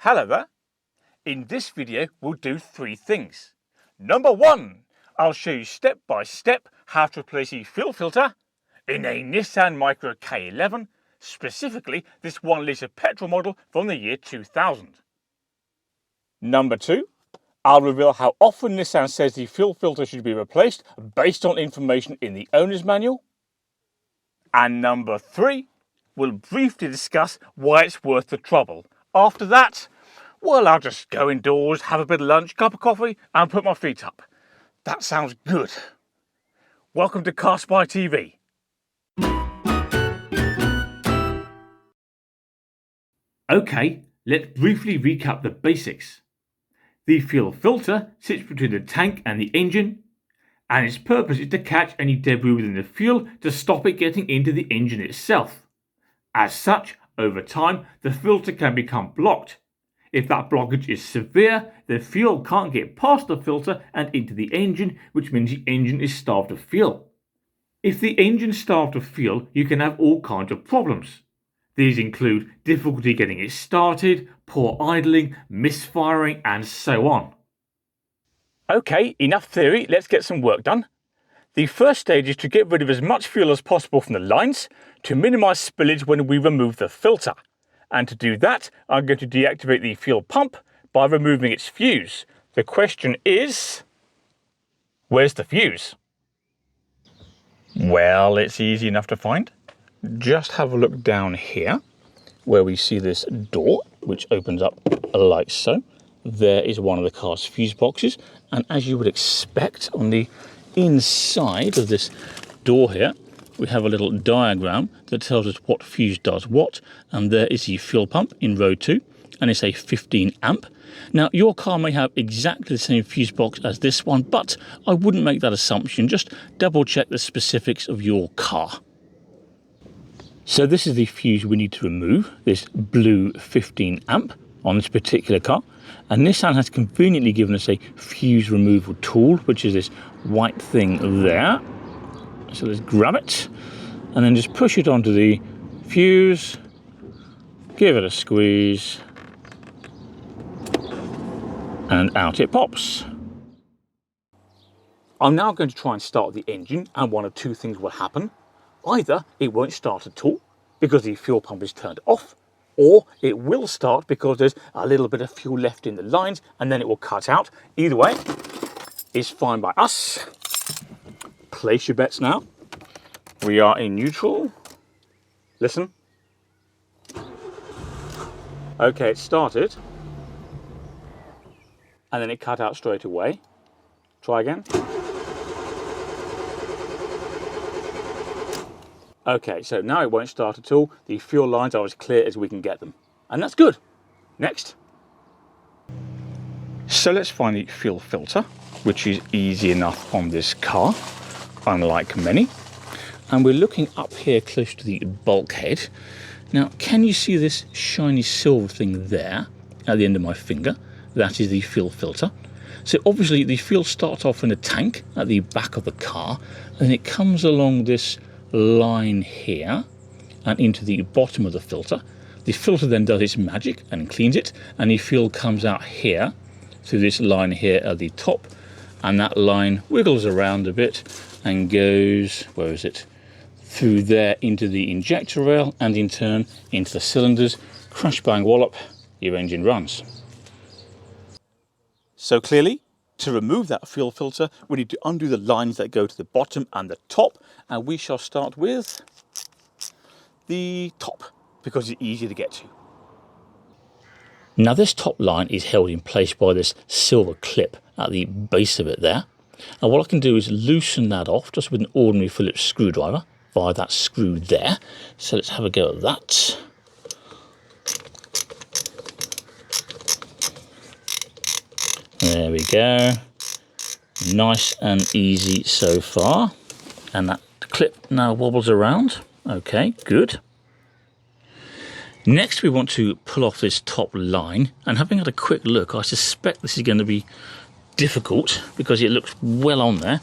Hello there. In this video we'll do three things. Number one, I'll show you step by step how to replace a fuel filter in a Nissan Micra K11, specifically this 1 litre petrol model from the year 2000. Number two, I'll reveal how often Nissan says the fuel filter should be replaced based on information in the owner's manual. And number three, we'll briefly discuss why it's worth the trouble. After that, well, I'll just go indoors, have a bit of lunch, cup of coffee, and put my feet up. That sounds good. Welcome to Car Spy TV. Okay, let's briefly recap the basics. The fuel filter sits between the tank and the engine, and its purpose is to catch any debris within the fuel to stop it getting into the engine itself. As such, over time, the filter can become blocked. If that blockage is severe, the fuel can't get past the filter and into the engine, which means the engine is starved of fuel. If the engine is starved of fuel, you can have all kinds of problems. These include difficulty getting it started, poor idling, misfiring, and so on. Okay, enough theory, let's get some work done. The first stage is to get rid of as much fuel as possible from the lines to minimise spillage when we remove the filter. And to do that, I'm going to deactivate the fuel pump by removing its fuse. The question is, where's the fuse? Well, it's easy enough to find. Just have a look down here where we see this door which opens up like so. There is one of the car's fuse boxes, and as you would expect, on the inside of this door here we have a little diagram that tells us what fuse does what, and there is the fuel pump in row 2, and it's a 15 amp. Now your car may have exactly the same fuse box as this one, but I wouldn't make that assumption. Just double check the specifics of your car. So this is the fuse we need to remove, this blue 15 amp on this particular car. And Nissan has conveniently given us a fuse removal tool, which is this white thing there. So let's grab it and then just push it onto the fuse, give it a squeeze, and out it pops. I'm now going to try and start the engine, and one of two things will happen. Either it won't start at all because the fuel pump is turned off, or it will start because there's a little bit of fuel left in the lines and then it will cut out. Either way is fine by us. Place your bets now. We are in neutral. Listen. Okay, it started. And then it cut out straight away. Try again. Okay, so now it won't start at all. The fuel lines are as clear as we can get them. And that's good. Next. So let's find the fuel filter, which is easy enough on this car, unlike many. And we're looking up here close to the bulkhead. Now, can you see this shiny silver thing there at the end of my finger? That is the fuel filter. So obviously the fuel starts off in a tank at the back of the car, and it comes along this line here and into the bottom of the filter. The filter then does its magic and cleans it, and the fuel comes out here through this line here at the top, and that line wiggles around a bit and goes, where is it, through there into the injector rail and in turn into the cylinders. Crash bang wallop, your engine runs. So clearly, to remove that fuel filter, we need to undo the lines that go to the bottom and the top, and we shall start with the top because it's easier to get to. Now this top line is held in place by this silver clip at the base of it there. And what I can do is loosen that off just with an ordinary Phillips screwdriver via that screw there. So let's have a go at that. There we go. Nice and easy so far. And that clip now wobbles around. Okay, good. Next we want to pull off this top line, and having had a quick look, I suspect this is going to be difficult because it looks well on there.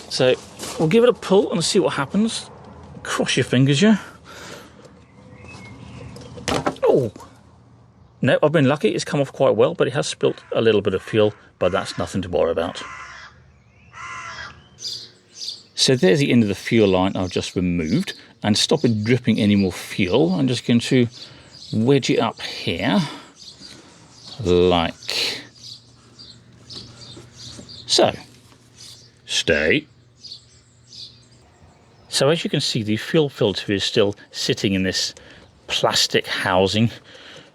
So we'll give it a pull and see what happens. Cross your fingers, yeah. Oh, No, I've been lucky, it's come off quite well, but it has spilt a little bit of fuel, but that's nothing to worry about. So there's the end of the fuel line I've just removed, and to stop it dripping any more fuel, I'm just going to wedge it up here, like so. Stay. So as you can see, the fuel filter is still sitting in this plastic housing,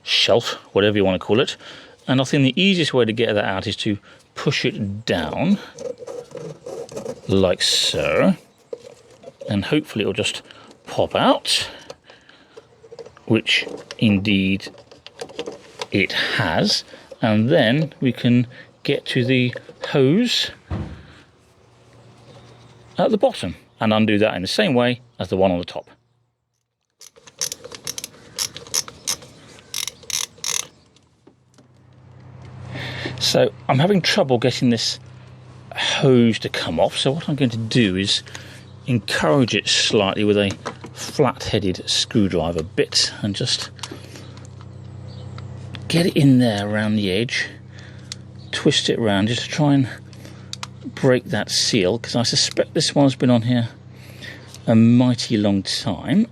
shelf, whatever you want to call it. And I think the easiest way to get that out is to push it down, like so. And hopefully it'll just pop out, which indeed it has. And then we can get to the hose at the bottom and undo that in the same way as the one on the top. So I'm having trouble getting this hose to come off, so what I'm going to do is encourage it slightly with a flat-headed screwdriver bit and just get it in there around the edge, twist it around just to try and break that seal, because I suspect this one's been on here a mighty long time.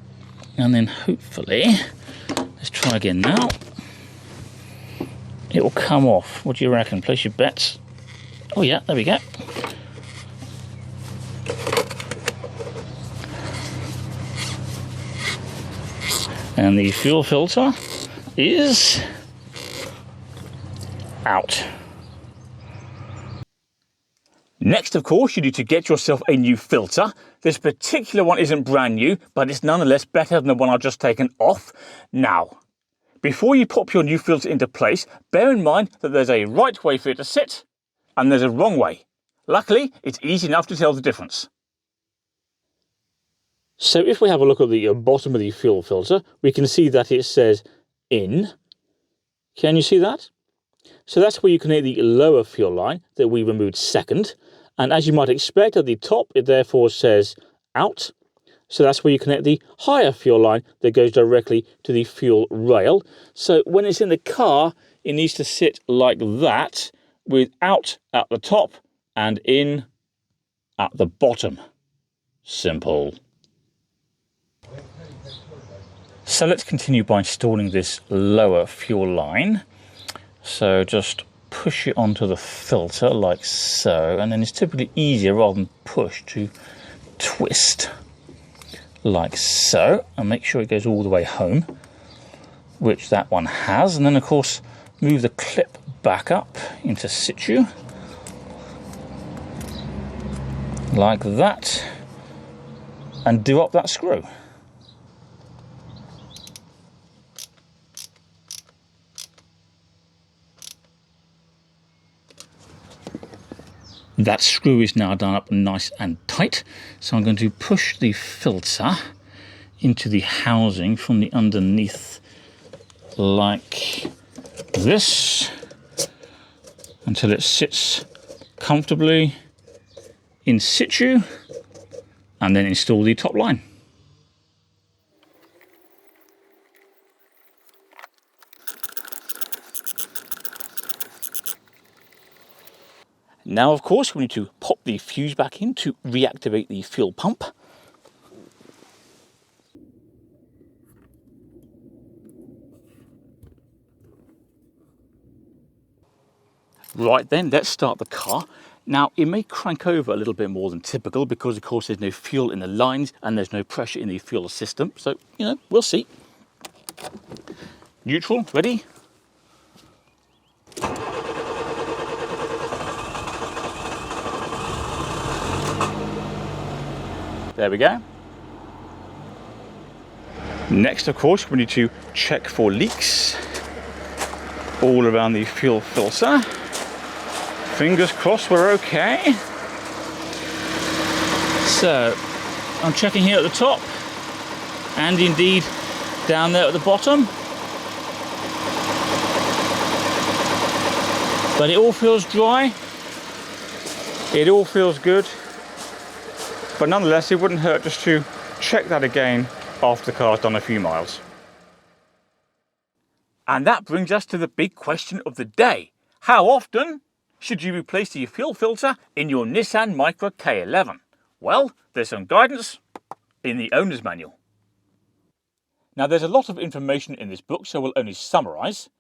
And then hopefully, let's try again now, it will come off. What do you reckon? Place your bets. Oh yeah, there we go. And the fuel filter is out. Next, of course, you need to get yourself a new filter. This particular one isn't brand new, but it's nonetheless better than the one I've just taken off. Now, before you pop your new filter into place, bear in mind that there's a right way for it to sit, and there's a wrong way. Luckily, it's easy enough to tell the difference. So if we have a look at the bottom of the fuel filter, we can see that it says in. Can you see that? So that's where you connect the lower fuel line that we removed second. And as you might expect, at the top, it therefore says out. So that's where you connect the higher fuel line that goes directly to the fuel rail. So when it's in the car, it needs to sit like that, with out at the top and in at the bottom. Simple. So let's continue by installing this lower fuel line. So just push it onto the filter like so, and then it's typically easier rather than push to twist like so, and make sure it goes all the way home, which that one has. And then of course move the clip back up into situ like that and do up that screw. That screw is now done up nice and tight, so I'm going to push the filter into the housing from the underneath like this until it sits comfortably in situ, and then install the top line. Now, of course, we need to pop the fuse back in to reactivate the fuel pump. Right then, let's start the car. Now, it may crank over a little bit more than typical because, of course, there's no fuel in the lines and there's no pressure in the fuel system. So, we'll see. Neutral, ready? There we go. Next, of course, we need to check for leaks all around the fuel filter. Fingers crossed we're okay. So, I'm checking here at the top and indeed down there at the bottom. But it all feels dry. It all feels good. But nonetheless, it wouldn't hurt just to check that again after the car's done a few miles. And that brings us to the big question of the day. How often should you replace the fuel filter in your Nissan Micra K11? Well, there's some guidance in the owner's manual. Now, there's a lot of information in this book, so we'll only summarise.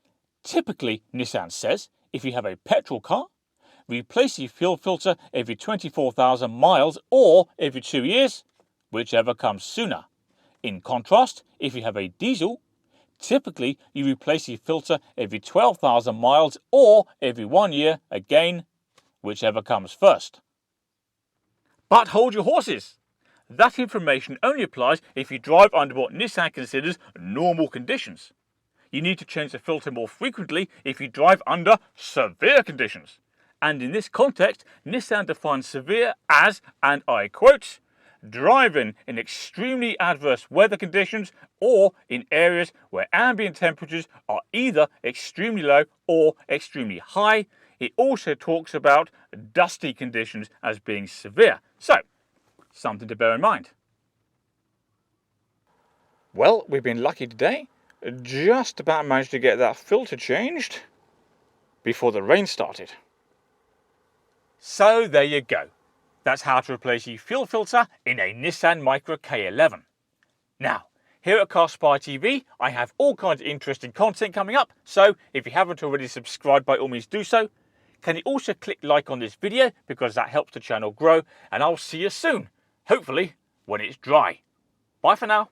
Typically, Nissan says, if you have a petrol car, replace the fuel filter every 24,000 miles or every 2 years, whichever comes sooner. In contrast, if you have a diesel, typically you replace the filter every 12,000 miles or every 1 year, again, whichever comes first. But hold your horses! That information only applies if you drive under what Nissan considers normal conditions. You need to change the filter more frequently if you drive under severe conditions. And in this context, Nissan defines severe as, and I quote, driving in extremely adverse weather conditions or in areas where ambient temperatures are either extremely low or extremely high. It also talks about dusty conditions as being severe. So, something to bear in mind. Well, we've been lucky today. Just about managed to get that filter changed before the rain started. So there you go. That's how to replace the fuel filter in a Nissan Micra K11. Now, here at Car Spy TV, I have all kinds of interesting content coming up, so if you haven't already subscribed, by all means do so. Can you also click like on this video, because that helps the channel grow, and I'll see you soon, hopefully when it's dry. Bye for now.